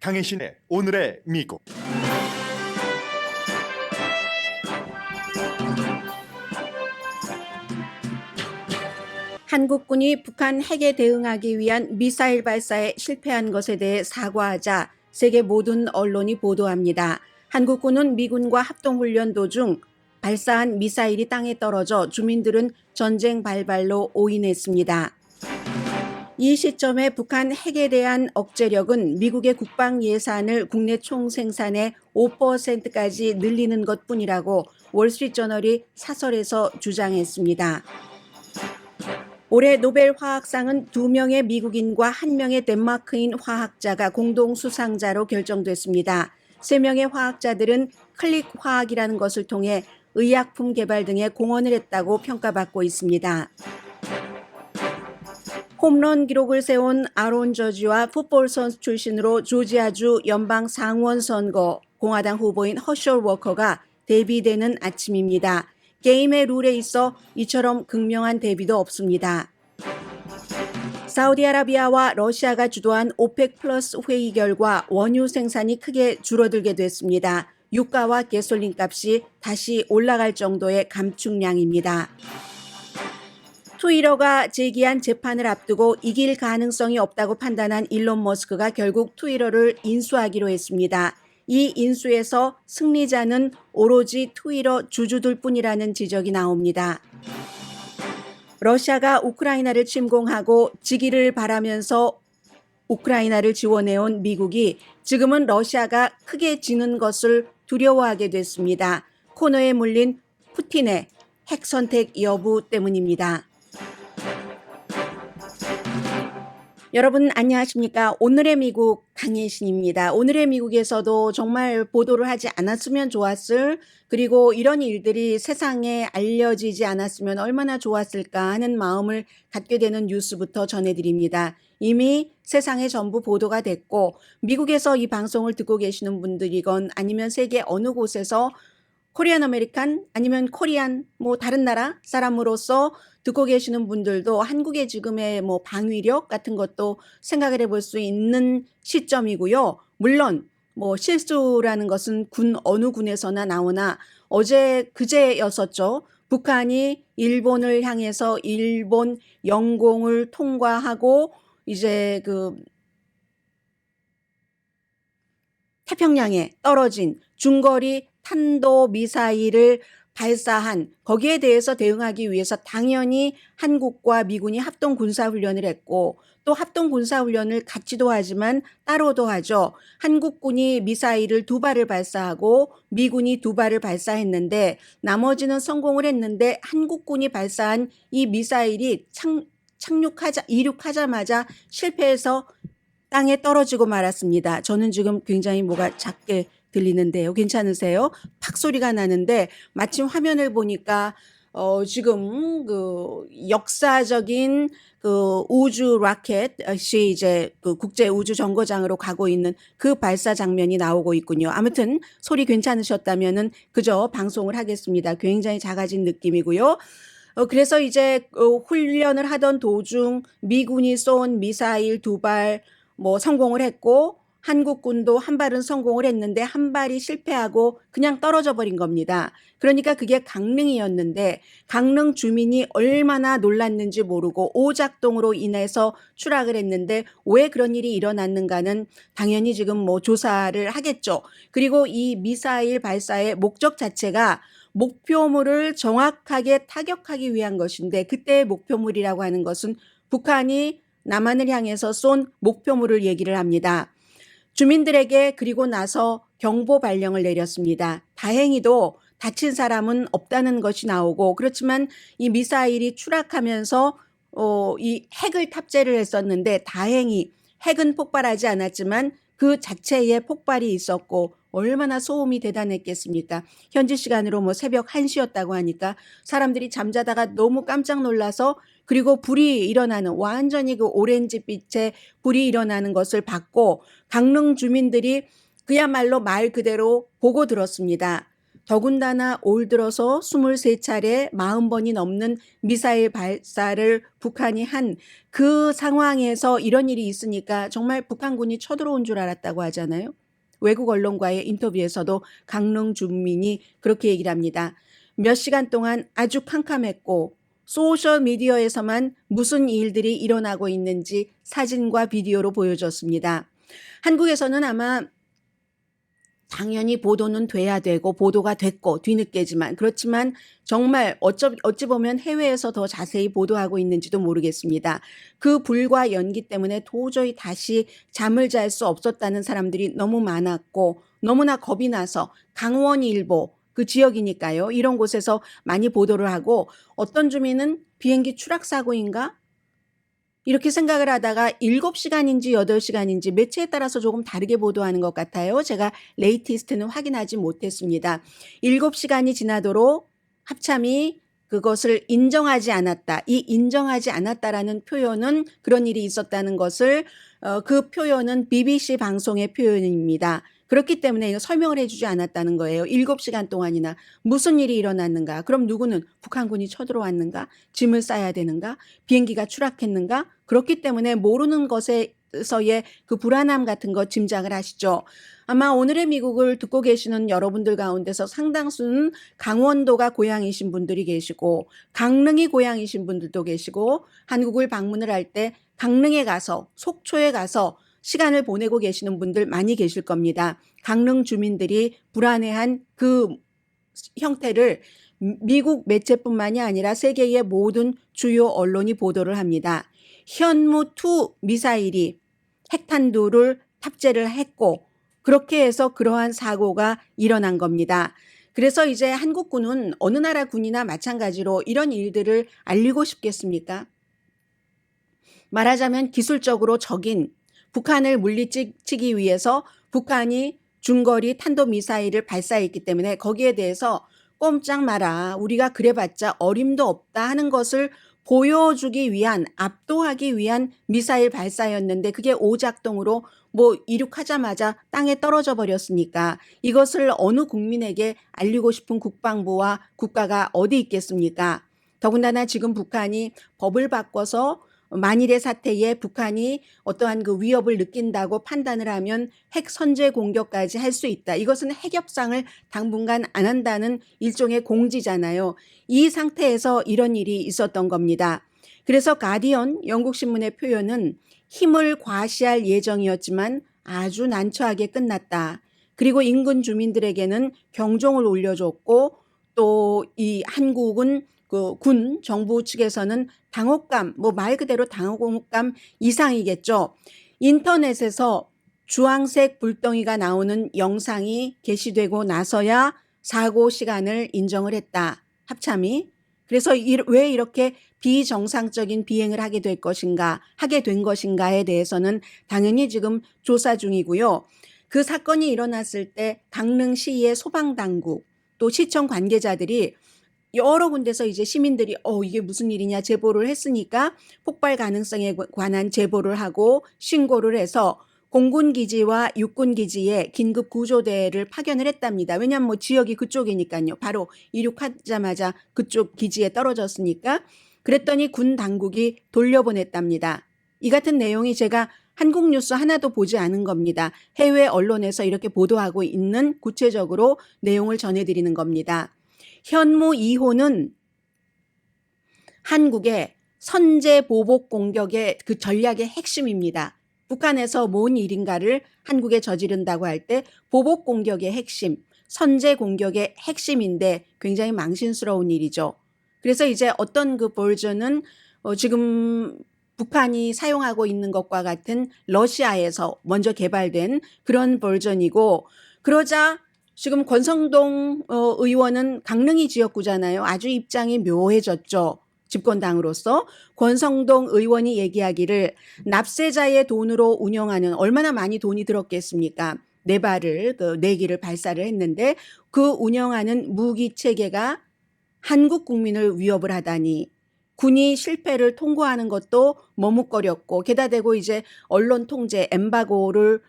강혜신의 오늘의 미국. 한국군이 북한 핵에 대응하기 위한 미사일 발사에 실패한 것에 대해 사과하자 세계 모든 언론이 보도합니다. 한국군은 미군과 합동훈련 도중 발사한 미사일이 땅에 떨어져 주민들은 전쟁 발발로 오인했습니다. 이 시점에 북한 핵에 대한 억제력은 미국의 국방 예산을 국내 총생산의 5%까지 늘리는 것뿐이라고 월스트리트저널이 사설에서 주장했습니다. 올해 노벨 화학상은 2명의 미국인과 1명의 덴마크인 화학자가 공동 수상자로 결정됐습니다. 3명의 화학자들은 클릭 화학이라는 것을 통해 의약품 개발 등에 공헌을 했다고 평가받고 있습니다. 홈런 기록을 세운 아론 저지와 풋볼 선수 출신으로 조지아주 연방 상원 선거 공화당 후보인 허셜 워커가 대비되는 아침입니다. 게임의 룰에 있어 이처럼 극명한 대비도 없습니다. 사우디아라비아와 러시아가 주도한 오펙 플러스 회의 결과 원유 생산이 크게 줄어들게 됐습니다. 유가와 가솔린 값이 다시 올라갈 정도의 감축량입니다. 트위터가 제기한 재판을 앞두고 이길 가능성이 없다고 판단한 일론 머스크가 결국 트위터를 인수하기로 했습니다. 이 인수에서 승리자는 오로지 트위터 주주들 뿐이라는 지적이 나옵니다. 러시아가 우크라이나를 침공하고 지기를 바라면서 우크라이나를 지원해온 미국이 지금은 러시아가 크게 지는 것을 두려워하게 됐습니다. 코너에 물린 푸틴의 핵 선택 여부 때문입니다. 여러분 안녕하십니까? 오늘의 미국 강혜신입니다. 오늘의 미국에서도 정말 보도를 하지 않았으면 좋았을, 그리고 이런 일들이 세상에 알려지지 않았으면 얼마나 좋았을까 하는 마음을 갖게 되는 뉴스부터 전해드립니다. 이미 세상에 전부 보도가 됐고 미국에서 이 방송을 듣고 계시는 분들이건 아니면 세계 어느 곳에서 코리안 아메리칸 아니면 코리안 다른 나라 사람으로서 듣고 계시는 분들도 한국의 지금의 방위력 같은 것도 생각을 해볼 수 있는 시점이고요. 물론 실수라는 것은 어느 군에서나 나오나 그제였었죠. 북한이 일본을 향해서 일본 영공을 통과하고 이제 태평양에 떨어진 중거리 탄도미사일을 발사한, 거기에 대해서 대응하기 위해서 당연히 한국과 미군이 합동군사훈련을 했고 또 합동군사훈련을 같이도 하지만 따로도 하죠. 한국군이 미사일을 2발을 발사하고 미군이 2발을 발사했는데 나머지는 성공을 했는데 한국군이 발사한 이 미사일이 이륙하자마자 실패해서 땅에 떨어지고 말았습니다. 저는 지금 굉장히 뭐가 작게 들리는데요. 괜찮으세요? 팍 소리가 나는데 마침 화면을 보니까 지금 역사적인 우주 로켓이 이제 국제 우주 정거장으로 가고 있는 그 발사 장면이 나오고 있군요. 아무튼 소리 괜찮으셨다면은 그저 방송을 하겠습니다. 굉장히 작아진 느낌이고요. 그래서 이제 훈련을 하던 도중 미군이 쏜 미사일 2발 성공을 했고 한국군도 1발은 성공을 했는데 1발이 실패하고 그냥 떨어져 버린 겁니다. 그러니까 그게 강릉이었는데 강릉 주민이 얼마나 놀랐는지 모르고 오작동으로 인해서 추락을 했는데 왜 그런 일이 일어났는가는 당연히 지금 조사를 하겠죠. 그리고 이 미사일 발사의 목적 자체가 목표물을 정확하게 타격하기 위한 것인데 그때의 목표물이라고 하는 것은 북한이 남한을 향해서 쏜 목표물을 얘기를 합니다. 주민들에게 그리고 나서 경보 발령을 내렸습니다. 다행히도 다친 사람은 없다는 것이 나오고, 그렇지만 이 미사일이 추락하면서 이 핵을 탑재를 했었는데 다행히 핵은 폭발하지 않았지만 그 자체에 폭발이 있었고 얼마나 소음이 대단했겠습니까? 현지 시간으로 새벽 1시였다고 하니까 사람들이 잠자다가 너무 깜짝 놀라서, 그리고 불이 일어나는, 완전히 오렌지빛의 불이 일어나는 것을 봤고 강릉 주민들이 그야말로 말 그대로 보고 들었습니다. 더군다나 올 들어서 23차례 40번이 넘는 미사일 발사를 북한이 한 그 상황에서 이런 일이 있으니까 정말 북한군이 쳐들어온 줄 알았다고 하잖아요. 외국 언론과의 인터뷰에서도 강릉 주민이 그렇게 얘기를 합니다. 몇 시간 동안 아주 캄캄했고 소셜미디어에서만 무슨 일들이 일어나고 있는지 사진과 비디오로 보여줬습니다. 한국에서는 아마 당연히 보도는 돼야 되고 보도가 됐고 뒤늦게지만 그렇지만 정말 어찌 보면 해외에서 더 자세히 보도하고 있는지도 모르겠습니다. 그 불과 연기 때문에 도저히 다시 잠을 잘 수 없었다는 사람들이 너무 많았고 너무나 겁이 나서 강원일보 그 지역이니까요. 이런 곳에서 많이 보도를 하고 어떤 주민은 비행기 추락 사고인가? 이렇게 생각을 하다가 7시간인지 8시간인지 매체에 따라서 조금 다르게 보도하는 것 같아요. 제가 레이티스트는 확인하지 못했습니다. 7시간이 지나도록 합참이 그것을 인정하지 않았다. 이 인정하지 않았다라는 표현은 그런 일이 있었다는 것을 그 표현은 BBC 방송의 표현입니다. 그렇기 때문에 이거 설명을 해주지 않았다는 거예요. 7시간 동안이나 무슨 일이 일어났는가? 그럼 누구는 북한군이 쳐들어왔는가? 짐을 싸야 되는가? 비행기가 추락했는가? 그렇기 때문에 모르는 것에서의 그 불안함 같은 거 짐작을 하시죠. 아마 오늘의 미국을 듣고 계시는 여러분들 가운데서 상당수는 강원도가 고향이신 분들이 계시고 강릉이 고향이신 분들도 계시고 한국을 방문을 할 때 강릉에 가서 속초에 가서 시간을 보내고 계시는 분들 많이 계실 겁니다. 강릉 주민들이 불안해한 그 형태를 미국 매체뿐만이 아니라 세계의 모든 주요 언론이 보도를 합니다. 현무2 미사일이 핵탄두를 탑재를 했고 그렇게 해서 그러한 사고가 일어난 겁니다. 그래서 이제 한국군은 어느 나라 군이나 마찬가지로 이런 일들을 알리고 싶겠습니까? 말하자면 기술적으로 적인 북한을 물리치기 위해서 북한이 중거리 탄도미사일을 발사했기 때문에 거기에 대해서 꼼짝 마라. 우리가 그래봤자 어림도 없다 하는 것을 보여주기 위한 압도하기 위한 미사일 발사였는데 그게 오작동으로 이륙하자마자 땅에 떨어져 버렸으니까 이것을 어느 국민에게 알리고 싶은 국방부와 국가가 어디 있겠습니까? 더군다나 지금 북한이 법을 바꿔서 만일의 사태에 북한이 어떠한 그 위협을 느낀다고 판단을 하면 핵 선제 공격까지 할 수 있다. 이것은 핵 협상을 당분간 안 한다는 일종의 공지잖아요. 이 상태에서 이런 일이 있었던 겁니다. 그래서 가디언 영국 신문의 표현은 힘을 과시할 예정이었지만 아주 난처하게 끝났다. 그리고 인근 주민들에게는 경종을 울려줬고 또 이 한국은 그 군 정부 측에서는 당혹감, 말 그대로 당혹감 이상이겠죠. 인터넷에서 주황색 불덩이가 나오는 영상이 게시되고 나서야 사고 시간을 인정을 했다. 합참이. 그래서 왜 이렇게 비정상적인 비행을 하게 된 것인가에 대해서는 당연히 지금 조사 중이고요. 그 사건이 일어났을 때 강릉시의 소방당국 또 시청 관계자들이 여러 군데서 이제 시민들이 이게 무슨 일이냐 제보를 했으니까 폭발 가능성에 관한 제보를 하고 신고를 해서 공군기지와 육군기지에 긴급 구조대를 파견을 했답니다. 왜냐하면 지역이 그쪽이니까요. 바로 이륙하자마자 그쪽 기지에 떨어졌으니까. 그랬더니 군 당국이 돌려보냈답니다. 이 같은 내용이 제가 한국 뉴스 하나도 보지 않은 겁니다. 해외 언론에서 이렇게 보도하고 있는 구체적으로 내용을 전해드리는 겁니다. 현무 2호는 한국의 선제 보복 공격의 그 전략의 핵심입니다. 북한에서 뭔 일인가를 한국에 저지른다고 할 때 보복 공격의 핵심, 선제 공격의 핵심인데 굉장히 망신스러운 일이죠. 그래서 이제 어떤 그 버전은 지금 북한이 사용하고 있는 것과 같은 러시아에서 먼저 개발된 그런 버전이고 그러자 지금 권성동 의원은 강릉이 지역구잖아요. 아주 입장이 묘해졌죠. 집권당으로서. 권성동 의원이 얘기하기를 납세자의 돈으로 운영하는 얼마나 많이 돈이 들었겠습니까? 내기를 발사를 했는데 그 운영하는 무기 체계가 한국 국민을 위협을 하다니 군이 실패를 통보하는 것도 머뭇거렸고 게다 대고 이제 언론 통제 엠바고를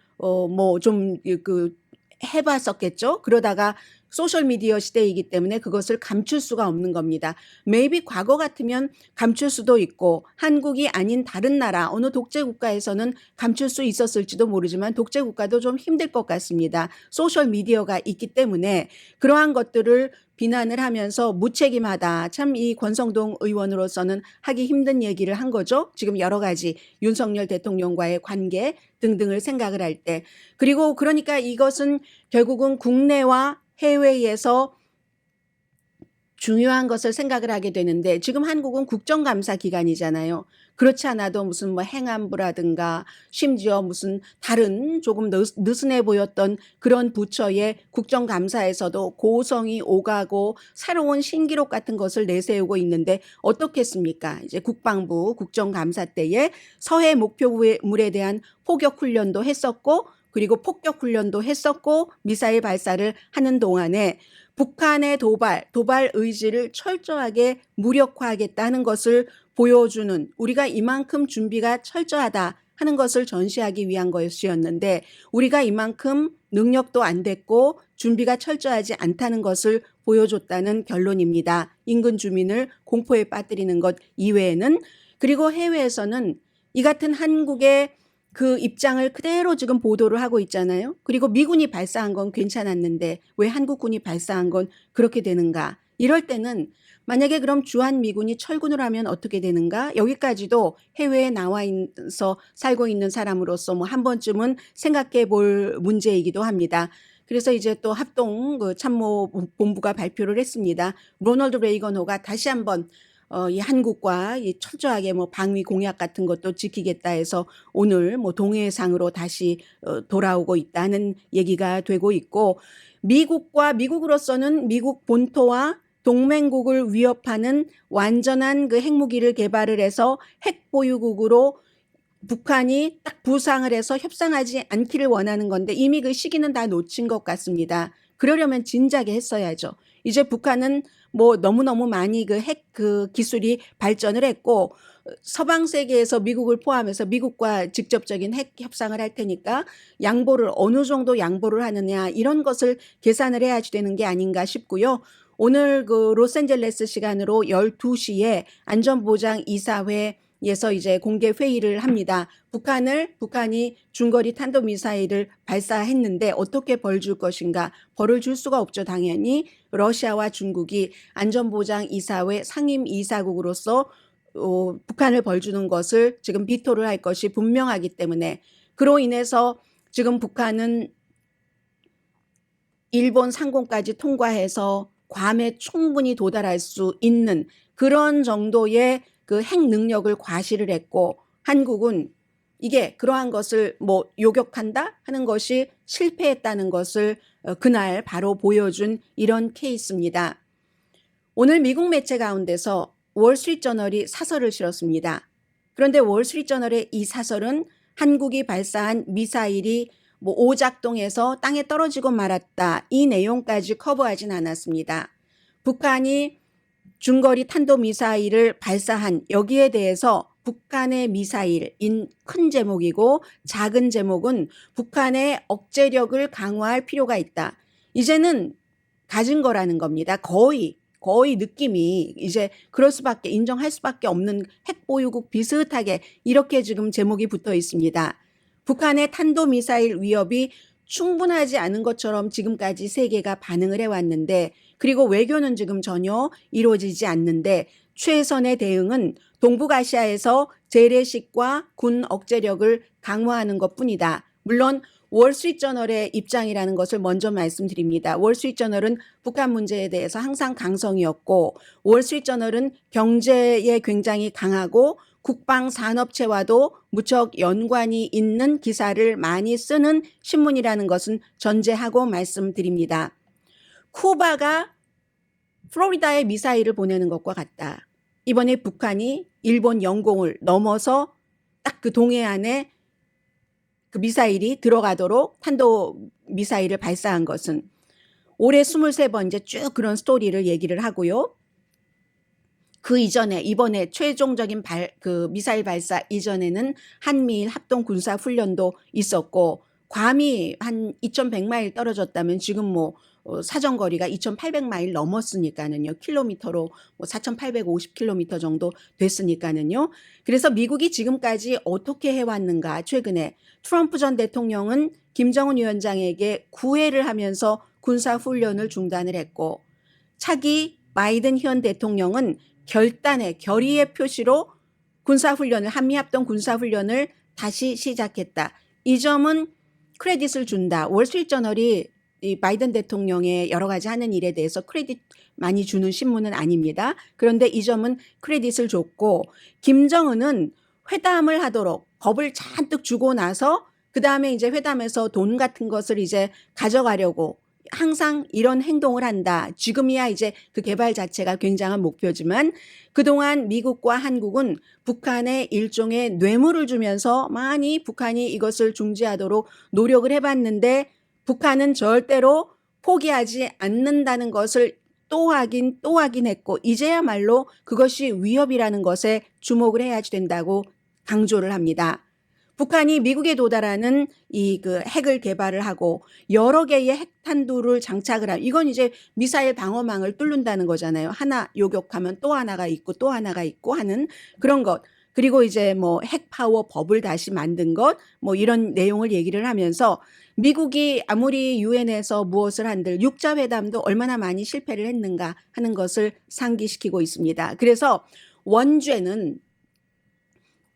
해봤었겠죠. 그러다가 소셜미디어 시대이기 때문에 그것을 감출 수가 없는 겁니다. maybe 과거 같으면 감출 수도 있고 한국이 아닌 다른 나라 어느 독재 국가에서는 감출 수 있었을지도 모르지만 독재 국가도 좀 힘들 것 같습니다. 소셜미디어가 있기 때문에 그러한 것들을 비난을 하면서 무책임하다. 참 이 권성동 의원으로서는 하기 힘든 얘기를 한 거죠. 지금 여러 가지 윤석열 대통령과의 관계 등등을 생각을 할 때. 그리고 그러니까 이것은 결국은 국내와 해외에서 중요한 것을 생각을 하게 되는데 지금 한국은 국정감사 기간이잖아요. 그렇지 않아도 무슨 뭐 행안부라든가 심지어 무슨 다른 조금 느슨해 보였던 그런 부처의 국정감사에서도 고성이 오가고 새로운 신기록 같은 것을 내세우고 있는데 어떻겠습니까? 이제 국방부 국정감사 때에 서해 목표물에 대한 포격 훈련도 했었고 그리고 폭격 훈련도 했었고 미사일 발사를 하는 동안에 북한의 도발 의지를 철저하게 무력화하겠다는 것을 보여주는 우리가 이만큼 준비가 철저하다 하는 것을 전시하기 위한 것이었는데 우리가 이만큼 능력도 안 됐고 준비가 철저하지 않다는 것을 보여줬다는 결론입니다. 인근 주민을 공포에 빠뜨리는 것 이외에는 그리고 해외에서는 이 같은 한국의 그 입장을 그대로 지금 보도를 하고 있잖아요. 그리고 미군이 발사한 건 괜찮았는데 왜 한국군이 발사한 건 그렇게 되는가? 이럴 때는 만약에 그럼 주한미군이 철군을 하면 어떻게 되는가? 여기까지도 해외에 나와 있어 살고 있는 사람으로서 뭐 한 번쯤은 생각해 볼 문제이기도 합니다. 그래서 이제 또 합동 그 참모본부가 발표를 했습니다. 로널드 레이건호가 다시 한번 이 한국과 이 철저하게 뭐 방위 공약 같은 것도 지키겠다 해서 오늘 뭐 동해상으로 다시 돌아오고 있다는 얘기가 되고 있고 미국으로서는 미국 본토와 동맹국을 위협하는 완전한 그 핵무기를 개발을 해서 핵 보유국으로 북한이 딱 부상을 해서 협상하지 않기를 원하는 건데 이미 그 시기는 다 놓친 것 같습니다. 그러려면 진작에 했어야죠. 이제 북한은 뭐 너무너무 많이 그 핵 그 기술이 발전을 했고 서방 세계에서 미국을 포함해서 미국과 직접적인 핵 협상을 할 테니까 양보를 어느 정도 양보를 하느냐 이런 것을 계산을 해야지 되는 게 아닌가 싶고요. 오늘 그 로스앤젤레스 시간으로 12시에 안전보장 이사회에서 이제 공개 회의를 합니다. 북한이 중거리 탄도미사일을 발사했는데 어떻게 벌 줄 것인가? 벌을 줄 수가 없죠. 당연히 러시아와 중국이 안전보장 이사회 상임 이사국으로서 북한을 벌주는 것을 지금 비토를 할 것이 분명하기 때문에 그로 인해서 지금 북한은 일본 상공까지 통과해서 괌에 충분히 도달할 수 있는 그런 정도의 그 핵 능력을 과시를 했고 한국은 이게 그러한 것을 뭐 요격한다 하는 것이 실패했다는 것을 그날 바로 보여준 이런 케이스입니다. 오늘 미국 매체 가운데서 월스트리트저널이 사설을 실었습니다. 그런데 월스트리트저널의 이 사설은 한국이 발사한 미사일이 뭐 오작동해서 땅에 떨어지고 말았다. 이 내용까지 커버하진 않았습니다. 북한이 중거리 탄도미사일을 발사한 여기에 대해서 북한의 미사일인 큰 제목이고 작은 제목은 북한의 억제력을 강화할 필요가 있다. 이제는 가진 거라는 겁니다. 거의 느낌이 이제 그럴 수밖에 인정할 수밖에 없는 핵보유국 비슷하게 이렇게 지금 제목이 붙어 있습니다. 북한의 탄도미사일 위협이 충분하지 않은 것처럼 지금까지 세계가 반응을 해왔는데 그리고 외교는 지금 전혀 이루어지지 않는데 최선의 대응은 동북아시아에서 재래식과 군 억제력을 강화하는 것뿐이다. 물론 월스트리트저널의 입장이라는 것을 먼저 말씀드립니다. 월스트리트저널은 북한 문제에 대해서 항상 강성이었고 월스트리트저널은 경제에 굉장히 강하고 국방산업체와도 무척 연관이 있는 기사를 많이 쓰는 신문이라는 것은 전제하고 말씀드립니다. 쿠바가 플로리다에 미사일을 보내는 것과 같다. 이번에 북한이 일본 영공을 넘어서 딱 그 동해안에 그 미사일이 들어가도록 탄도미사일을 발사한 것은 올해 23번째 쭉 그런 스토리를 얘기를 하고요. 그 이전에 이번에 최종적인 그 미사일 발사 이전에는 한미일 합동 군사 훈련도 있었고 괌이 한 2,100마일 떨어졌다면 지금 뭐 사정거리가 2,800마일 넘었으니까는요. 킬로미터로 뭐 4,850킬로미터 정도 됐으니까는요. 그래서 미국이 지금까지 어떻게 해왔는가. 최근에 트럼프 전 대통령은 김정은 위원장에게 구애를 하면서 군사훈련을 중단을 했고, 차기 바이든 현 대통령은 결의의 표시로 한미합동 군사훈련을 다시 시작했다. 이 점은 크레딧을 준다. 월스트리트저널이 이 바이든 대통령의 여러 가지 하는 일에 대해서 크레딧 많이 주는 신문은 아닙니다. 그런데 이 점은 크레딧을 줬고, 김정은은 회담을 하도록 겁을 잔뜩 주고 나서 그 다음에 이제 회담에서 돈 같은 것을 이제 가져가려고 항상 이런 행동을 한다. 지금이야 이제 그 개발 자체가 굉장한 목표지만 그동안 미국과 한국은 북한에 일종의 뇌물을 주면서 많이 북한이 이것을 중지하도록 노력을 해봤는데, 북한은 절대로 포기하지 않는다는 것을 또 확인했고, 이제야말로 그것이 위협이라는 것에 주목을 해야지 된다고 강조를 합니다. 북한이 미국에 도달하는 이 그 핵을 개발을 하고 여러 개의 핵탄두를 장착을 하고, 이건 이제 미사일 방어망을 뚫는다는 거잖아요. 하나 요격하면 또 하나가 있고 또 하나가 있고 하는 그런 것. 그리고 이제 뭐 핵파워 법을 다시 만든 것, 뭐 이런 내용을 얘기를 하면서 미국이 아무리 유엔에서 무엇을 한들 육자회담도 얼마나 많이 실패를 했는가 하는 것을 상기시키고 있습니다. 그래서 원죄는,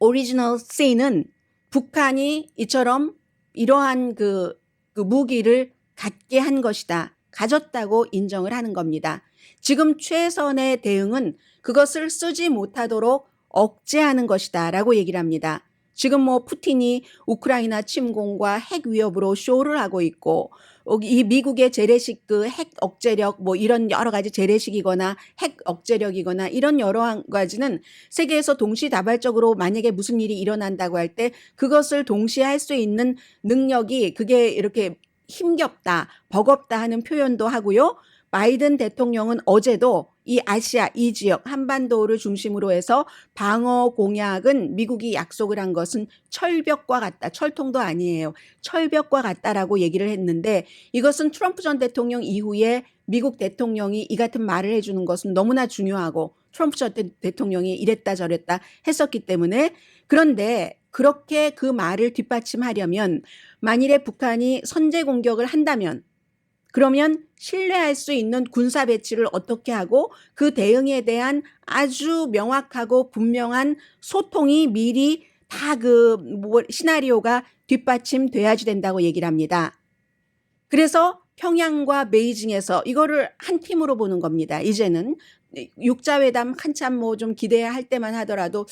오리지널 신은 북한이 이처럼 이러한 그 무기를 갖게 한 것이다. 가졌다고 인정을 하는 겁니다. 지금 최선의 대응은 그것을 쓰지 못하도록 억제하는 것이다 라고 얘기를 합니다. 지금 뭐 푸틴이 우크라이나 침공과 핵 위협으로 쇼를 하고 있고, 이 미국의 재래식 그 핵 억제력 뭐 이런 여러 가지 재래식이거나 핵 억제력이거나 이런 여러 가지는 세계에서 동시다발적으로 만약에 무슨 일이 일어난다고 할 때 그것을 동시에 할 수 있는 능력이, 그게 이렇게 힘겹다, 버겁다 하는 표현도 하고요. 바이든 대통령은 어제도 이 아시아, 이 지역, 한반도를 중심으로 해서 방어 공약은 미국이 약속을 한 것은 철벽과 같다. 철통도 아니에요. 철벽과 같다라고 얘기를 했는데, 이것은 트럼프 전 대통령 이후에 미국 대통령이 이 같은 말을 해주는 것은 너무나 중요하고, 트럼프 전 대통령이 이랬다 저랬다 했었기 때문에. 그런데 그렇게 그 말을 뒷받침하려면, 만일에 북한이 선제 공격을 한다면, 그러면 신뢰할 수 있는 군사 배치를 어떻게 하고 그 대응에 대한 아주 명확하고 분명한 소통이 미리 다 시나리오가 뒷받침돼야지 된다고 얘기를 합니다. 그래서 평양과 베이징에서 이거를 한 팀으로 보는 겁니다. 이제는 육자회담 한참 뭐 좀 기대할 때만 하더라도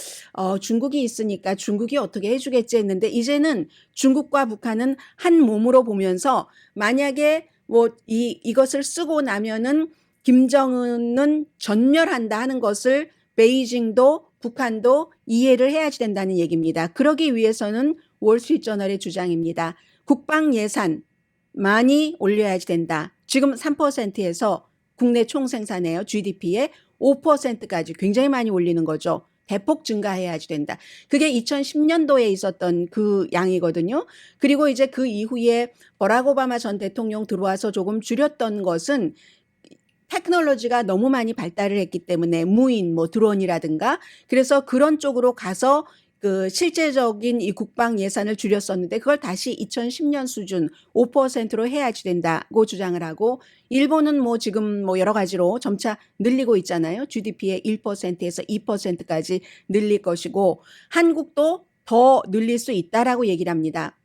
중국이 있으니까 중국이 어떻게 해주겠지 했는데, 이제는 중국과 북한은 한 몸으로 보면서 만약에 뭐 이것을 쓰고 나면은 김정은은 전멸한다 하는 것을 베이징도 북한도 이해를 해야지 된다는 얘기입니다. 그러기 위해서는 월스트리트저널의 주장입니다. 국방 예산 많이 올려야지 된다. 지금 3%에서 국내 총생산이에요. GDP의 5%까지 굉장히 많이 올리는 거죠. 대폭 증가해야지 된다. 그게 2010년도에 있었던 그 양이거든요. 그리고 이제 그 이후에 버락 오바마 전 대통령 들어와서 조금 줄였던 것은 테크놀로지가 너무 많이 발달을 했기 때문에, 무인 뭐 드론이라든가, 그래서 그런 쪽으로 가서 그 실제적인 이 국방 예산을 줄였었는데 그걸 다시 2010년 수준 5%로 해야지 된다고 주장을 하고, 일본은 뭐 지금 뭐 여러 가지로 점차 늘리고 있잖아요. GDP의 1%에서 2%까지 늘릴 것이고, 한국도 더 늘릴 수 있다라고 얘기를 합니다.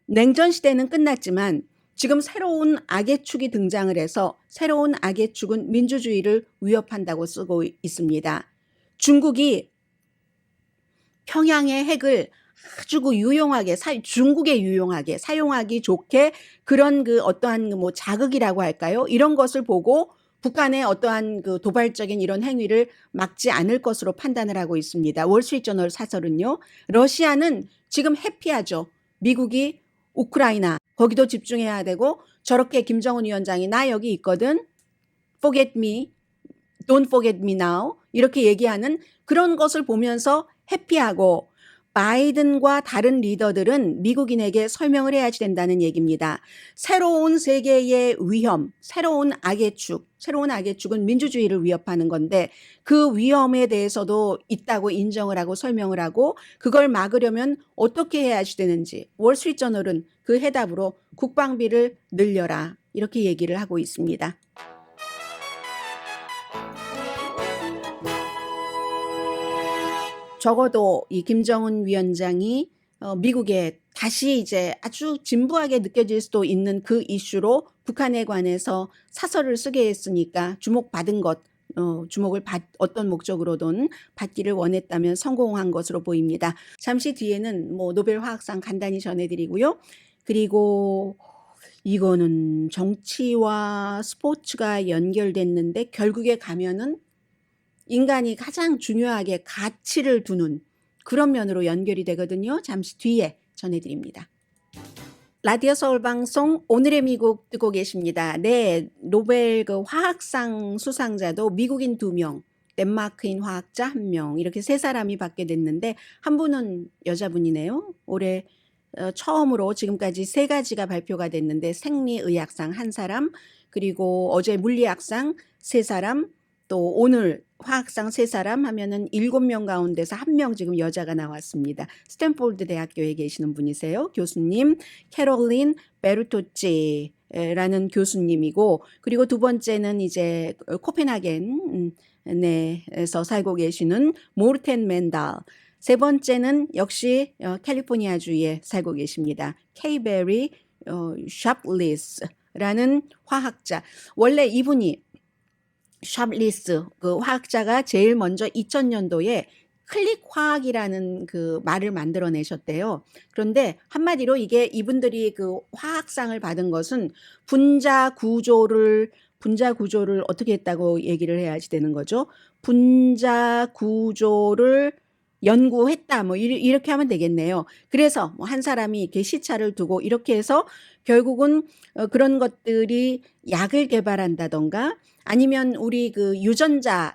냉전 시대는 끝났지만 지금 새로운 악의 축이 등장을 해서, 새로운 악의 축은 민주주의를 위협한다고 쓰고 있습니다. 중국이 평양의 핵을 아주 유용하게, 중국에 유용하게 사용하기 좋게 그런 그 어떠한 뭐 자극이라고 할까요? 이런 것을 보고 북한의 어떠한 그 도발적인 이런 행위를 막지 않을 것으로 판단을 하고 있습니다. 월스트리트저널 사설은요. 러시아는 지금 해피하죠. 미국이 우크라이나 거기도 집중해야 되고, 저렇게 김정은 위원장이 나 여기 있거든, forget me, don't forget me now 이렇게 얘기하는 그런 것을 보면서 해피하고, 바이든과 다른 리더들은 미국인에게 설명을 해야지 된다는 얘기입니다. 새로운 세계의 위험, 새로운 악의 축은 민주주의를 위협하는 건데 그 위험에 대해서도 있다고 인정을 하고 설명을 하고 그걸 막으려면 어떻게 해야지 되는지 월스트리트저널은 그 해답으로 국방비를 늘려라 이렇게 얘기를 하고 있습니다. 적어도 이 김정은 위원장이 미국에 다시 이제 아주 진부하게 느껴질 수도 있는 그 이슈로 북한에 관해서 사설을 쓰게 했으니까 주목받은 것, 주목을 어떤 목적으로든 받기를 원했다면 성공한 것으로 보입니다. 잠시 뒤에는 뭐 노벨 화학상 간단히 전해드리고요. 그리고 이거는 정치와 스포츠가 연결됐는데 결국에 가면은 인간이 가장 중요하게 가치를 두는 그런 면으로 연결이 되거든요. 잠시 뒤에 전해드립니다. 라디오 서울 방송 오늘의 미국 듣고 계십니다. 네, 노벨 그 화학상 수상자도 미국인 2명, 덴마크인 화학자 1명 이렇게 3사람이 받게 됐는데 한 분은 여자분이네요. 올해 처음으로 지금까지 3가지가 발표가 됐는데 생리의학상 1사람, 그리고 어제 물리학상 3사람, 또 오늘 화학상 3사람 하면은 7명 가운데서 1명 지금 여자가 나왔습니다. 스탠포드 대학교에 계시는 분이세요. 교수님 캐롤린 베르토치라는 교수님이고, 그리고 두 번째는 이제 코펜하겐에서 살고 계시는 모르텐 맨달, 세 번째는 역시 캘리포니아주에 살고 계십니다. 케이베리 샤플리스라는 화학자. 원래 이분이 샤플리스 그 화학자가 제일 먼저 2000년도에 클릭 화학이라는 그 말을 만들어내셨대요. 그런데 한마디로 이게 이분들이 그 화학상을 받은 것은 분자 구조를 어떻게 했다고 얘기를 해야지 되는 거죠. 분자 구조를 연구했다 뭐 이렇게 하면 되겠네요. 그래서 뭐 한 사람이 이렇게 시차를 두고 이렇게 해서 결국은 그런 것들이 약을 개발한다던가 아니면 우리 그 유전자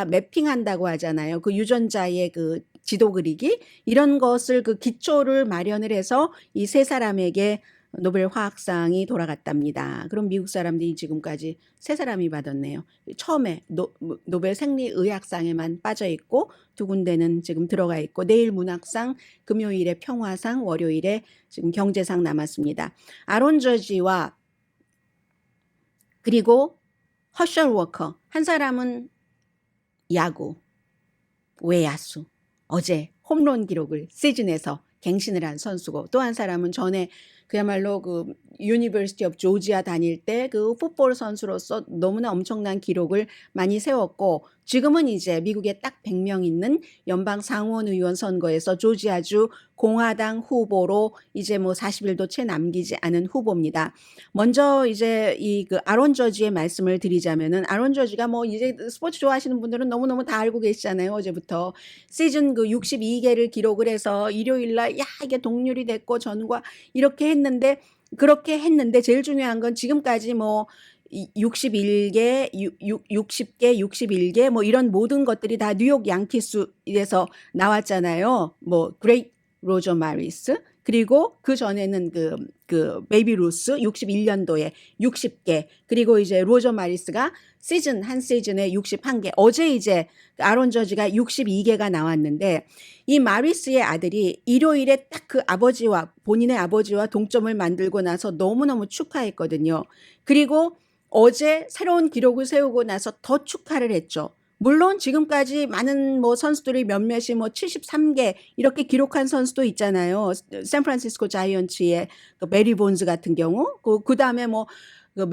매핑한다고 하잖아요. 그 유전자의 그 지도 그리기 이런 것을 그 기초를 마련을 해서 이 3사람에게 노벨 화학상이 돌아갔답니다. 그럼 미국 사람들이 지금까지 3사람이 받았네요. 처음에 노벨 생리의학상에만 빠져 있고 2군데는 지금 들어가 있고 내일 문학상, 금요일에 평화상, 월요일에 지금 경제상 남았습니다. 아론 저지와 그리고 허셜 워커 한 사람은 야구, 외야수, 어제 홈런 기록을 시즌에서 갱신을 한 선수고 또 한 사람은 전에 그야말로 그 유니버시티 오브 조지아 다닐 때 그 풋볼 선수로서 너무나 엄청난 기록을 많이 세웠고 지금은 이제 미국에 딱 100명 있는 연방 상원 의원 선거에서 조지아주 공화당 후보로 이제 뭐 40일도 채 남기지 않은 후보입니다. 먼저 이제 이 그 아론 저지의 말씀을 드리자면은 아론 저지가 뭐 이제 스포츠 좋아하시는 분들은 너무너무 다 알고 계시잖아요. 어제부터 시즌 그 62개를 기록을 해서 일요일 날 이게 동률이 됐고 전과 이렇게 했는데 그렇게 했는데 제일 중요한 건 지금까지 뭐 61개, 60개, 61개 뭐 이런 모든 것들이 다 뉴욕 양키스에서 나왔잖아요. 뭐 그레이트 로저 마리스 그리고 그 전에는 그 베이비 루스 61년도에 60개 그리고 이제 로저 마리스가 한 시즌에 61개 어제 이제 아론 저지가 62개가 나왔는데 이 마리스의 아들이 일요일에 딱 그 본인의 아버지와 동점을 만들고 나서 너무너무 축하했거든요. 그리고 어제 새로운 기록을 세우고 나서 더 축하를 했죠. 물론 지금까지 많은 뭐 선수들이 몇몇이 뭐 73개 이렇게 기록한 선수도 있잖아요. 샌프란시스코 자이언츠의 그 베리 본즈 같은 경우, 그 다음에 뭐 그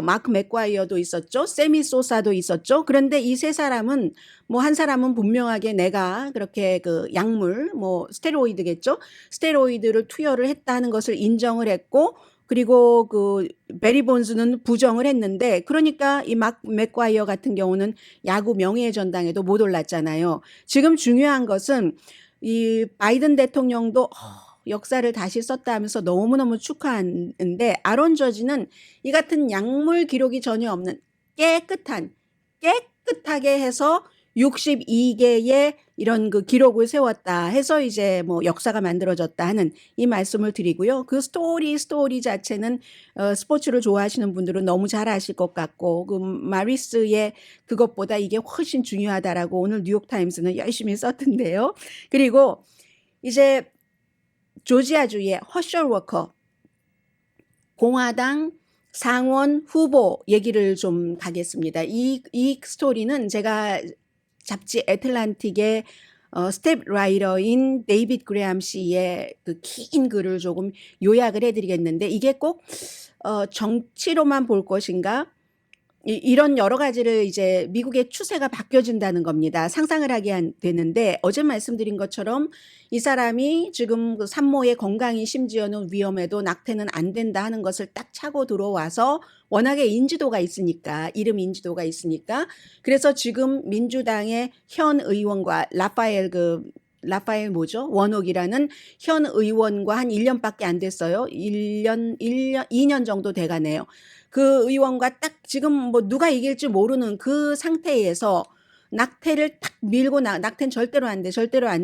마크 맥과이어도 있었죠. 세미 소사도 있었죠. 그런데 이 3사람은 뭐 한 사람은 분명하게 내가 그렇게 그 약물, 뭐 스테로이드겠죠. 스테로이드를 투여를 했다는 것을 인정을 했고. 그리고 그 베리 본즈는 부정을 했는데 그러니까 이 맥과이어 같은 경우는 야구 명예의 전당에도 못 올랐잖아요. 지금 중요한 것은 이 바이든 대통령도 역사를 다시 썼다 하면서 너무너무 축하하는데 아론 저지는 이 같은 약물 기록이 전혀 없는 깨끗하게 해서 62개의 이런 그 기록을 세웠다 해서 이제 뭐 역사가 만들어졌다 하는 이 말씀을 드리고요. 그 스토리 자체는 스포츠를 좋아하시는 분들은 너무 잘 아실 것 같고 그 마리스의 그것보다 이게 훨씬 중요하다라고 오늘 뉴욕타임스는 열심히 썼던데요. 그리고 이제 조지아주의 허셜 워커 공화당 상원 후보 얘기를 좀 가겠습니다. 이 스토리는 제가 잡지 애틀란틱의 스텝 라이터인 데이빗 그레암 씨의 그 긴 글을 조금 요약을 해드리겠는데 이게 꼭 정치로만 볼 것인가? 이런 여러 가지를 이제 미국의 추세가 바뀌어진다는 겁니다. 상상을 하게 되는데 어제 말씀드린 것처럼 이 사람이 지금 그 산모의 건강이 심지어는 위험해도 낙태는 안 된다 하는 것을 딱 차고 들어와서 워낙에 인지도가 있으니까 이름 인지도가 있으니까 그래서 지금 민주당의 현 의원과 라파엘 뭐죠? 원옥이라는 현 의원과 한 1년밖에 안 됐어요. 2년 정도 돼가네요. 그 의원과 딱 지금 뭐 누가 이길지 모르는 그 상태에서 낙태를 딱 밀고 낙태는 절대로 안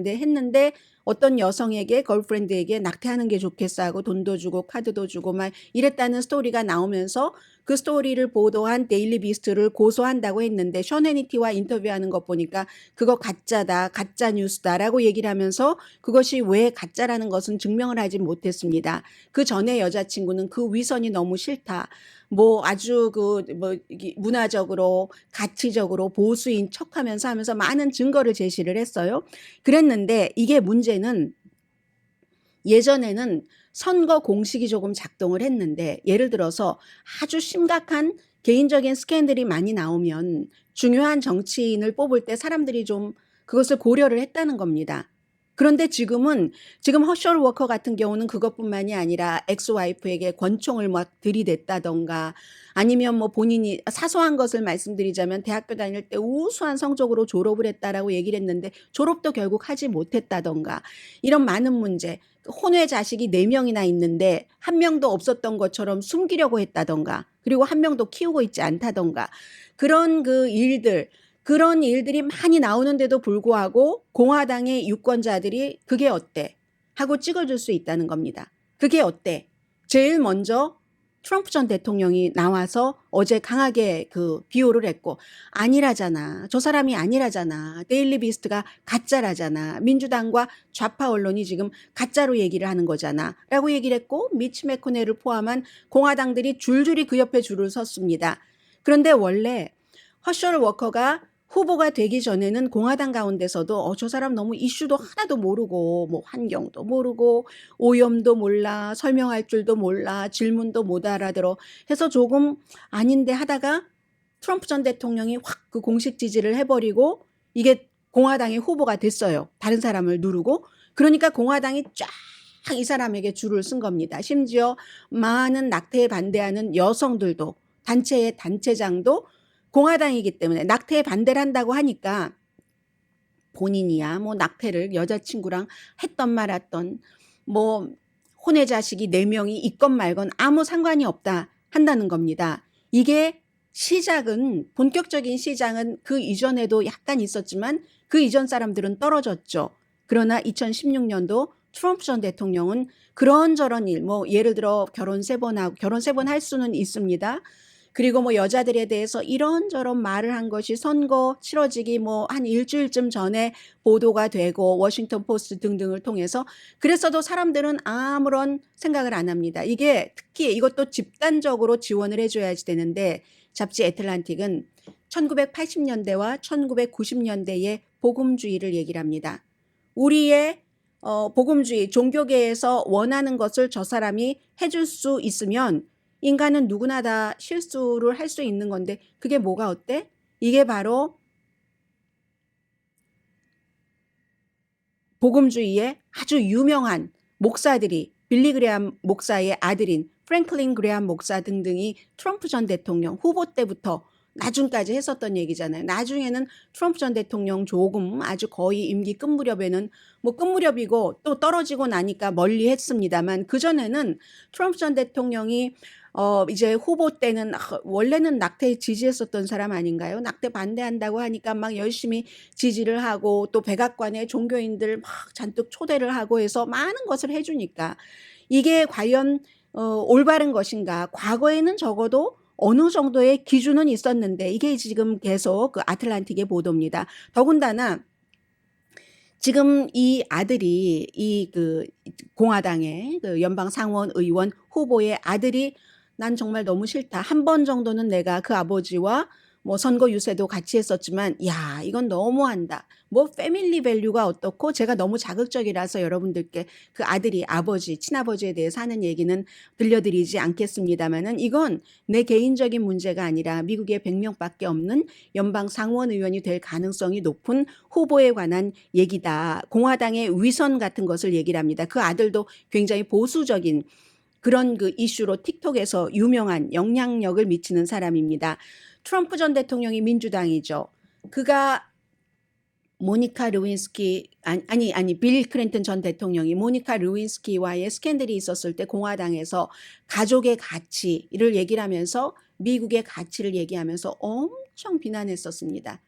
돼 했는데 어떤 여성에게 걸프렌드에게 낙태하는 게 좋겠어 하고 돈도 주고 카드도 주고 막 이랬다는 스토리가 나오면서 그 스토리를 보도한 데일리 비스트를 고소한다고 했는데 션 해니티와 인터뷰하는 것 보니까 그거 가짜다, 가짜 뉴스다라고 얘기를 하면서 그것이 왜 가짜라는 것은 증명을 하지 못했습니다. 그 전에 여자친구는 그 위선이 너무 싫다. 뭐 아주 문화적으로 가치적으로 보수인 척하면서 하면서 많은 증거를 제시를 했어요. 그랬는데 이게 문제는 예전에는 선거 공식이 조금 작동을 했는데 예를 들어서 아주 심각한 개인적인 스캔들이 많이 나오면 중요한 정치인을 뽑을 때 사람들이 좀 그것을 고려를 했다는 겁니다. 그런데 지금 허셜 워커 같은 경우는 그것뿐만이 아니라 엑스와이프에게 권총을 막 들이댔다던가 아니면 뭐 본인이 사소한 것을 말씀드리자면 대학교 다닐 때 우수한 성적으로 졸업을 했다라고 얘기를 했는데 졸업도 결국 하지 못했다던가 이런 많은 문제 혼외 자식이 4명이나 있는데 1명도 없었던 것처럼 숨기려고 했다던가 그리고 1명도 키우고 있지 않다던가 그런 그런 일들이 많이 나오는데도 불구하고 공화당의 유권자들이 그게 어때? 하고 찍어줄 수 있다는 겁니다. 그게 어때? 제일 먼저 트럼프 전 대통령이 나와서 어제 강하게 비호를 했고 아니라잖아. 저 사람이 아니라잖아. 데일리 비스트가 가짜라잖아. 민주당과 좌파 언론이 지금 가짜로 얘기를 하는 거잖아. 라고 얘기를 했고 미치 매코넬을 포함한 공화당들이 줄줄이 그 옆에 줄을 섰습니다. 그런데 원래 허셜 워커가 후보가 되기 전에는 공화당 가운데서도 저 사람 너무 이슈도 하나도 모르고 뭐 환경도 모르고 오염도 몰라 설명할 줄도 몰라 질문도 못 알아들어 해서 조금 아닌데 하다가 트럼프 전 대통령이 확 그 공식 지지를 해버리고 이게 공화당의 후보가 됐어요. 다른 사람을 누르고 그러니까 공화당이 쫙 이 사람에게 줄을 쓴 겁니다. 심지어 많은 낙태에 반대하는 여성들도 단체의 단체장도 공화당이기 때문에 낙태에 반대를 한다고 하니까 본인이야 뭐 낙태를 여자친구랑 했던 말았던 뭐 혼외 자식이 4명이 있건 말건 아무 상관이 없다 한다는 겁니다. 이게 본격적인 시작은 그 이전에도 약간 있었지만 그 이전 사람들은 떨어졌죠. 그러나 2016년도 트럼프 전 대통령은 그런저런 일, 뭐 예를 들어 결혼 3번 할 수는 있습니다. 그리고 뭐 여자들에 대해서 이런저런 말을 한 것이 선거 치러지기 뭐 한 일주일쯤 전에 보도가 되고 워싱턴 포스트 등등을 통해서 그랬어도 사람들은 아무런 생각을 안 합니다. 이게 특히 이것도 집단적으로 지원을 해줘야지 되는데 잡지 애틀란틱은 1980년대와 1990년대의 복음주의를 얘기를 합니다. 우리의 복음주의, 종교계에서 원하는 것을 저 사람이 해줄 수 있으면 인간은 누구나 다 실수를 할 수 있는 건데 그게 뭐가 어때? 이게 바로 복음주의의 아주 유명한 목사들이 빌리 그레암 목사의 아들인 프랭클린 그레암 목사 등등이 트럼프 전 대통령 후보 때부터 나중까지 했었던 얘기잖아요. 나중에는 트럼프 전 대통령 조금 아주 거의 임기 끝 무렵에는 뭐 끝 무렵이고 또 떨어지고 나니까 멀리 했습니다만 그전에는 트럼프 전 대통령이 이제 후보 때는 원래는 낙태 지지했었던 사람 아닌가요? 낙태 반대한다고 하니까 막 열심히 지지를 하고 또 백악관에 종교인들 막 잔뜩 초대를 하고 해서 많은 것을 해주니까 이게 과연 올바른 것인가? 과거에는 적어도 어느 정도의 기준은 있었는데 이게 지금 계속 그 아틀란틱의 보도입니다. 더군다나 지금 이 아들이 이 그 공화당의 그 연방 상원 의원 후보의 아들이 난 정말 너무 싫다. 한 번 정도는 내가 그 아버지와 뭐 선거 유세도 같이 했었지만 야, 이건 너무한다. 뭐 패밀리 밸류가 어떻고 제가 너무 자극적이라서 여러분들께 그 아들이 아버지, 친아버지에 대해서 하는 얘기는 들려드리지 않겠습니다만은 이건 내 개인적인 문제가 아니라 미국의 100명밖에 없는 연방 상원 의원이 될 가능성이 높은 후보에 관한 얘기다. 공화당의 위선 같은 것을 얘기를 합니다. 그 아들도 굉장히 보수적인 그런 그 이슈로 틱톡에서 유명한 영향력을 미치는 사람입니다. 트럼프 전 대통령이 민주당이죠. 그가 모니카 루윈스키 아니 빌 클린턴 전 대통령이 모니카 루윈스키와의 스캔들이 있었을 때 공화당에서 가족의 가치를 얘기를 하면서 미국의 가치를 얘기하면서 엄청 비난했었습니다.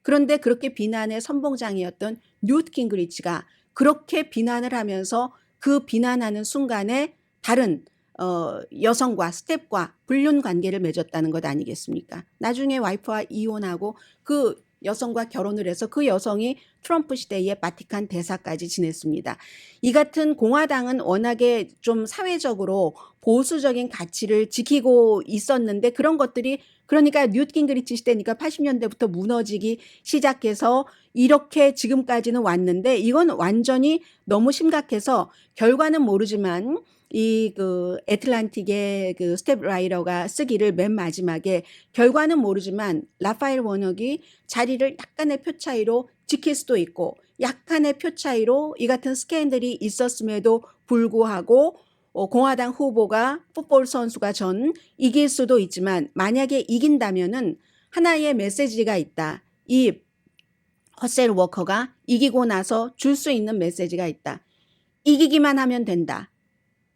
그런데 그렇게 비난의 선봉장이었던 뉴트 깅그리치가 그렇게 비난을 하면서 그 비난하는 순간에 다른 여성과 스텝과 불륜 관계를 맺었다는 것 아니겠습니까? 나중에 와이프와 이혼하고 그 여성과 결혼을 해서 그 여성이 트럼프 시대의 바티칸 대사까지 지냈습니다. 이 같은 공화당은 워낙에 좀 사회적으로 보수적인 가치를 지키고 있었는데 그런 것들이 그러니까 뉴트 깅그리치 시대니까 80년대부터 무너지기 시작해서 이렇게 지금까지는 왔는데 이건 완전히 너무 심각해서 결과는 모르지만 이 그 애틀란틱의 그 스텝 라이더가 쓰기를 맨 마지막에 결과는 모르지만 라파엘 워낙이 자리를 약간의 표 차이로 지킬 수도 있고 약간의 표 차이로 이 같은 스캔들이 있었음에도 불구하고 공화당 후보가 풋볼 선수가 전 이길 수도 있지만 만약에 이긴다면은 하나의 메시지가 있다. 이 허셀 워커가 이기고 나서 줄 수 있는 메시지가 있다. 이기기만 하면 된다.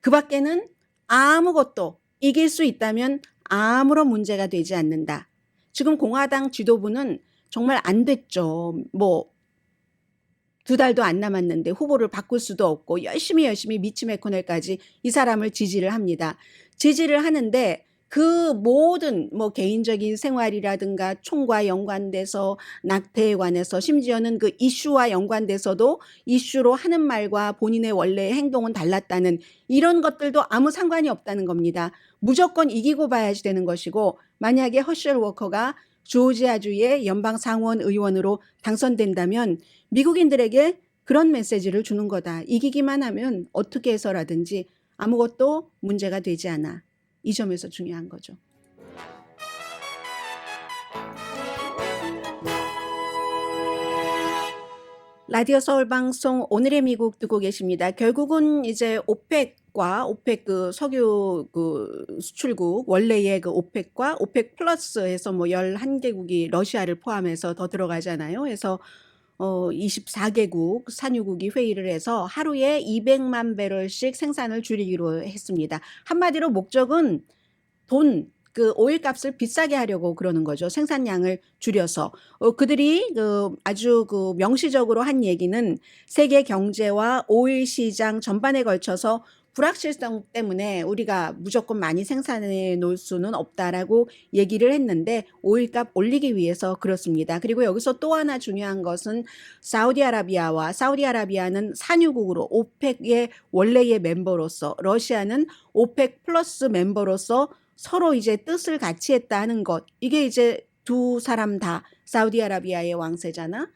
그 밖에는 아무것도 이길 수 있다면 아무런 문제가 되지 않는다. 지금 공화당 지도부는 정말 안 됐죠. 뭐 2달도 안 남았는데 후보를 바꿀 수도 없고 열심히 미치 매코넬까지 이 사람을 지지를 합니다. 지지를 하는데 그 모든 뭐 개인적인 생활이라든가 총과 연관돼서 낙태에 관해서 심지어는 그 이슈와 연관돼서도 이슈로 하는 말과 본인의 원래의 행동은 달랐다는 이런 것들도 아무 상관이 없다는 겁니다. 무조건 이기고 봐야지 되는 것이고 만약에 허셜 워커가 조지아주의 연방 상원 의원으로 당선된다면 미국인들에게 그런 메시지를 주는 거다. 이기기만 하면 어떻게 해서라든지 아무것도 문제가 되지 않아. 이 점에서 중요한 거죠. 라디오 서울 방송 오늘의 미국 듣고 계십니다. 결국은 이제 오펙과 오펙 그 석유 그 수출국 원래의 그 오펙과 오펙 플러스해서 뭐 11개국이 러시아를 포함해서 더 들어가잖아요. 그래서 24개국 산유국이 회의를 해서 하루에 200만 배럴씩 생산을 줄이기로 했습니다. 한마디로 목적은 그 오일 값을 비싸게 하려고 그러는 거죠. 생산량을 줄여서. 그들이 아주 그 명시적으로 한 얘기는 세계 경제와 오일 시장 전반에 걸쳐서 불확실성 때문에 우리가 무조건 많이 생산해 놓을 수는 없다라고 얘기를 했는데 오일값 올리기 위해서 그렇습니다. 그리고 여기서 또 하나 중요한 것은 사우디아라비아는 산유국으로 오펙의 원래의 멤버로서 러시아는 오펙 플러스 멤버로서 서로 이제 뜻을 같이 했다 하는 것. 이게 이제 두 사람 다 사우디아라비아의 왕세자나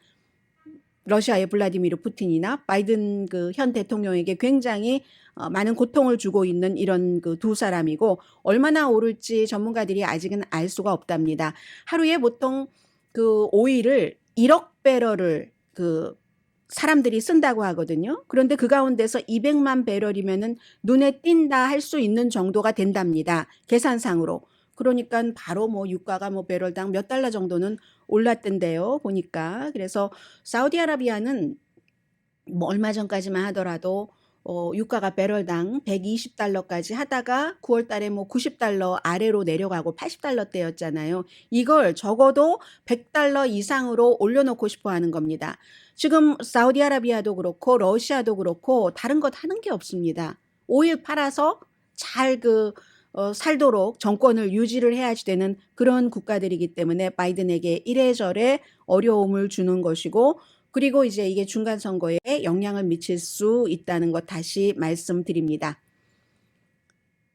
러시아의 블라디미르 푸틴이나 바이든 그 현 대통령에게 굉장히 많은 고통을 주고 있는 이런 그 두 사람이고 얼마나 오를지 전문가들이 아직은 알 수가 없답니다. 하루에 보통 그 오일을 1억 배럴을 그 사람들이 쓴다고 하거든요. 그런데 그 가운데서 200만 배럴이면은 눈에 띈다 할 수 있는 정도가 된답니다. 계산상으로. 그러니까 바로 뭐 유가가 뭐 배럴당 몇 달러 정도는 올랐던데요. 보니까. 그래서 사우디아라비아는 뭐 얼마 전까지만 하더라도 유가가 배럴당 120달러까지 하다가 9월 달에 뭐 90달러 아래로 내려가고 80달러대였잖아요. 이걸 적어도 100달러 이상으로 올려놓고 싶어 하는 겁니다. 지금 사우디아라비아도 그렇고 러시아도 그렇고 다른 것 하는 게 없습니다. 오일 팔아서 잘 살도록 정권을 유지를 해야지 되는 그런 국가들이기 때문에 바이든에게 이래저래 어려움을 주는 것이고, 그리고 이제 이게 중간 선거에 영향을 미칠 수 있다는 것 다시 말씀드립니다.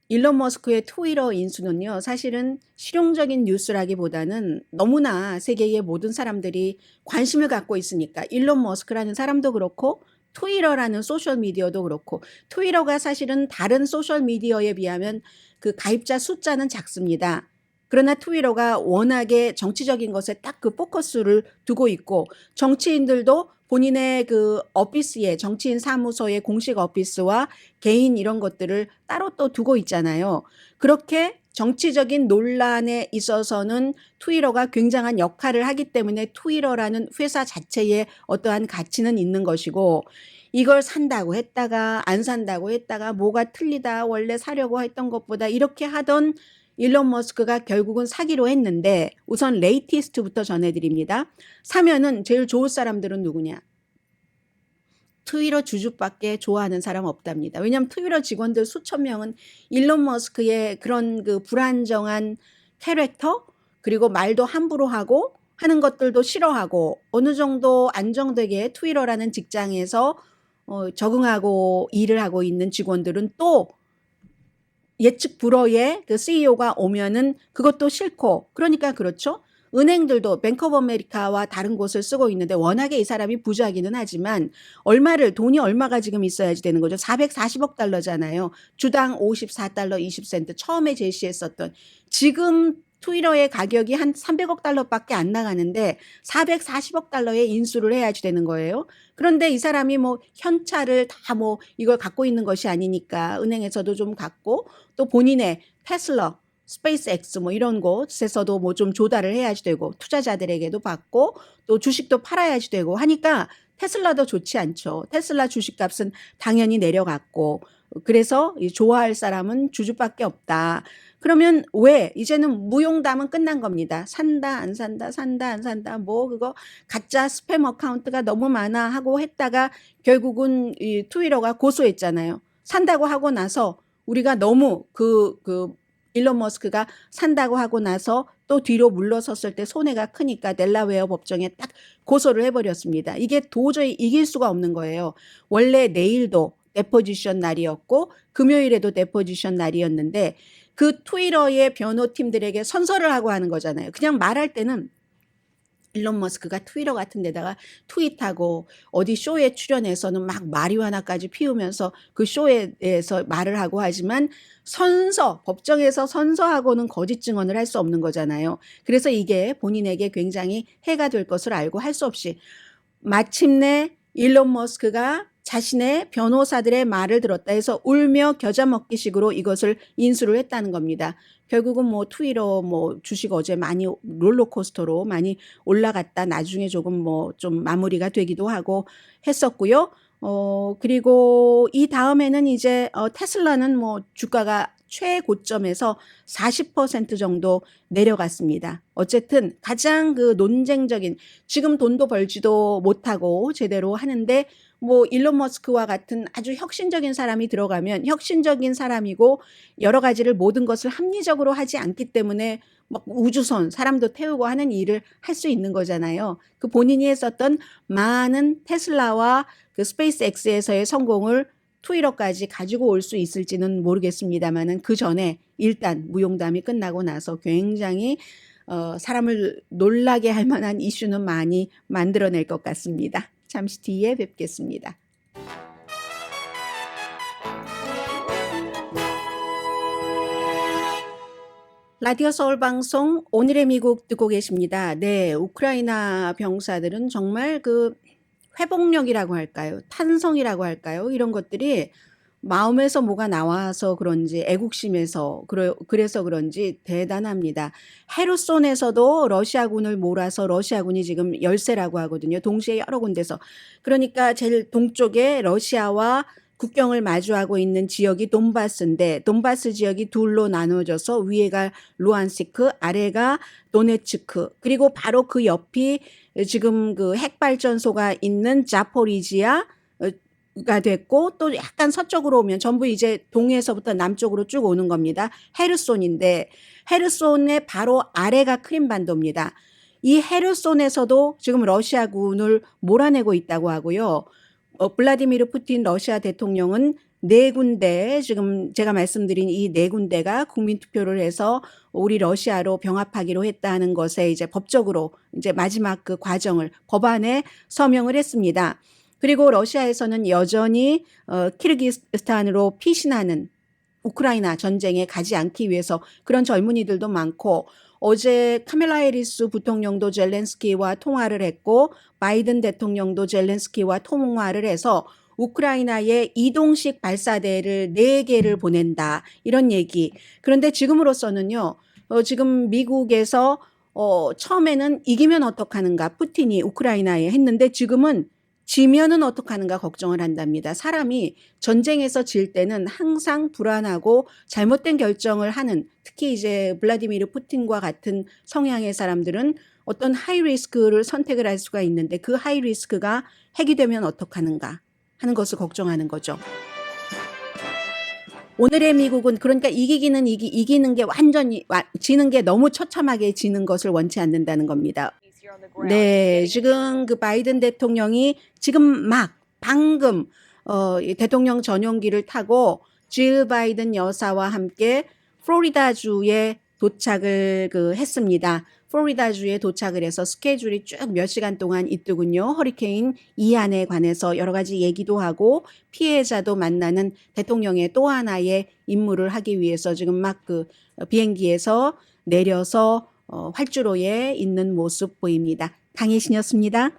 일론 머스크의 트위터 인수는요, 사실은 실용적인 뉴스라기보다는 너무나 세계의 모든 사람들이 관심을 갖고 있으니까, 일론 머스크라는 사람도 그렇고 트위터라는 소셜미디어도 그렇고, 트위터가 사실은 다른 소셜미디어에 비하면 그 가입자 숫자는 작습니다. 그러나 트위터가 워낙에 정치적인 것에 딱 그 포커스를 두고 있고, 정치인들도 본인의 그 오피스에, 정치인 사무소의 공식 오피스와 개인 이런 것들을 따로 또 두고 있잖아요. 그렇게 정치적인 논란에 있어서는 트위터가 굉장한 역할을 하기 때문에 트위터라는 회사 자체에 어떠한 가치는 있는 것이고, 이걸 산다고 했다가 안 산다고 했다가 뭐가 틀리다, 원래 사려고 했던 것보다 이렇게 하던 일론 머스크가 결국은 사기로 했는데, 우선 레이티스트부터 전해드립니다. 사면은 제일 좋을 사람들은 누구냐? 트위터 주주밖에 좋아하는 사람 없답니다. 왜냐하면 트위터 직원들 수천 명은 일론 머스크의 그런 그 불안정한 캐릭터, 그리고 말도 함부로 하고 하는 것들도 싫어하고, 어느 정도 안정되게 트위터라는 직장에서 적응하고 일을 하고 있는 직원들은 또 예측 불허의 그 CEO가 오면은 그것도 싫고, 그러니까 그렇죠. 은행들도 뱅크 오브 아메리카와 다른 곳을 쓰고 있는데 워낙에 이 사람이 부자기는 하지만 돈이 얼마가 지금 있어야지 되는 거죠. 440억 달러잖아요. 주당 54달러 20센트 처음에 제시했었던. 지금 트위터의 가격이 한 300억 달러밖에 안 나가는데 440억 달러에 인수를 해야지 되는 거예요. 그런데 이 사람이 뭐 현찰을 다 뭐 이걸 갖고 있는 것이 아니니까 은행에서도 좀 갖고, 또 본인의 테슬라, 스페이스X 뭐 이런 곳에서도 뭐 좀 조달을 해야지 되고, 투자자들에게도 받고 또 주식도 팔아야지 되고 하니까 테슬라도 좋지 않죠. 테슬라 주식값은 당연히 내려갔고, 그래서 좋아할 사람은 주주밖에 없다. 그러면 왜 이제는 무용담은 끝난 겁니다. 산다 안 산다, 산다 안 산다, 뭐 그거 가짜 스팸 어카운트가 너무 많아 하고 했다가 결국은 이 트위터가 고소했잖아요. 산다고 하고 나서 우리가 너무 일론 머스크가 산다고 하고 나서 또 뒤로 물러섰을 때 손해가 크니까 델라웨어 법정에 딱 고소를 해버렸습니다. 이게 도저히 이길 수가 없는 거예요. 원래 내일도 데포지션 날이었고 금요일에도 데포지션 날이었는데, 그 트위터의 변호팀들에게 선서를 하고 하는 거잖아요. 그냥 말할 때는 일론 머스크가 트위터 같은 데다가 트윗하고 어디 쇼에 출연해서는 막 마리화나까지 피우면서 그 쇼에 대해서 말을 하고 하지만 법정에서 선서하고는 거짓 증언을 할 수 없는 거잖아요. 그래서 이게 본인에게 굉장히 해가 될 것을 알고 할 수 없이 마침내 일론 머스크가 자신의 변호사들의 말을 들었다 해서 울며 겨자 먹기식으로 이것을 인수를 했다는 겁니다. 결국은 뭐 트위터 뭐 주식 어제 많이 롤러코스터로 많이 올라갔다 나중에 조금 뭐 좀 마무리가 되기도 하고 했었고요. 그리고 이 다음에는 이제 테슬라는 뭐 주가가 최고점에서 40% 정도 내려갔습니다. 어쨌든 가장 그 논쟁적인, 지금 돈도 벌지도 못하고 제대로 하는데 뭐 일론 머스크와 같은 아주 혁신적인 사람이 들어가면 혁신적인 사람이고 여러 가지를 모든 것을 합리적으로 하지 않기 때문에 막 우주선 사람도 태우고 하는 일을 할 수 있는 거잖아요. 그 본인이 했었던 많은 테슬라와 그 스페이스X에서의 성공을 트위터까지 가지고 올 수 있을지는 모르겠습니다만은 그 전에 일단 무용담이 끝나고 나서 굉장히 사람을 놀라게 할 만한 이슈는 많이 만들어낼 것 같습니다. 잠시 뒤에 뵙겠습니다. 라디오 서울 방송 오늘의 미국 듣고 계십니다. 네, 우크라이나 병사들은 정말 그 회복력이라고 할까요? 탄성이라고 할까요? 이런 것들이 마음에서 뭐가 나와서 그런지 애국심에서 그래서 그런지 대단합니다. 헤르손에서도 러시아군을 몰아서 러시아군이 지금 열세라고 하거든요. 동시에 여러 군데서. 그러니까 제일 동쪽에 러시아와 국경을 마주하고 있는 지역이 돈바스인데 돈바스 지역이 둘로 나눠져서 위에가 루안스크, 아래가 도네츠크, 그리고 바로 그 옆이 지금 그 핵발전소가 있는 자포리지아 가 됐고 또 약간 서쪽으로 오면 전부 이제 동해에서부터 남쪽으로 쭉 오는 겁니다. 헤르손인데 헤르손의 바로 아래가 크림반도입니다. 이 헤르손에서도 지금 러시아군을 몰아내고 있다고 하고요. 블라디미르 푸틴 러시아 대통령은 네 군데 지금 제가 말씀드린 이 네 군데가 국민투표를 해서 우리 러시아로 병합하기로 했다는 것에 이제 법적으로 이제 마지막 그 과정을 법안에 서명을 했습니다. 그리고 러시아에서는 여전히 키르기스탄으로 피신하는 우크라이나 전쟁에 가지 않기 위해서 그런 젊은이들도 많고 어제 카밀라 해리스 부통령도 젤렌스키와 통화를 했고 바이든 대통령도 젤렌스키와 통화를 해서 우크라이나에 이동식 발사대를 4개를 보낸다 이런 얘기. 그런데 지금으로서는요. 지금 미국에서 처음에는 이기면 어떡하는가 푸틴이 우크라이나에 했는데 지금은 지면은 어떡하는가 걱정을 한답니다. 사람이 전쟁에서 질 때는 항상 불안하고 잘못된 결정을 하는 특히 이제 블라디미르 푸틴과 같은 성향의 사람들은 어떤 하이리스크를 선택을 할 수가 있는데 그 하이리스크가 핵이 되면 어떡하는가 하는 것을 걱정하는 거죠. 오늘의 미국은 그러니까 이기는 게 완전히 지는 게 너무 처참하게 지는 것을 원치 않는다는 겁니다. 네, 지금 그 바이든 대통령이 지금 방금 이 대통령 전용기를 타고 질 바이든 여사와 함께 플로리다주에 도착을 했습니다. 플로리다주에 도착을 해서 스케줄이 쭉 몇 시간 동안 있더군요. 허리케인 이안에 관해서 여러 가지 얘기도 하고 피해자도 만나는 대통령의 또 하나의 임무를 하기 위해서 지금 그 비행기에서 내려서 활주로에 있는 모습 보입니다. 강혜신이었습니다.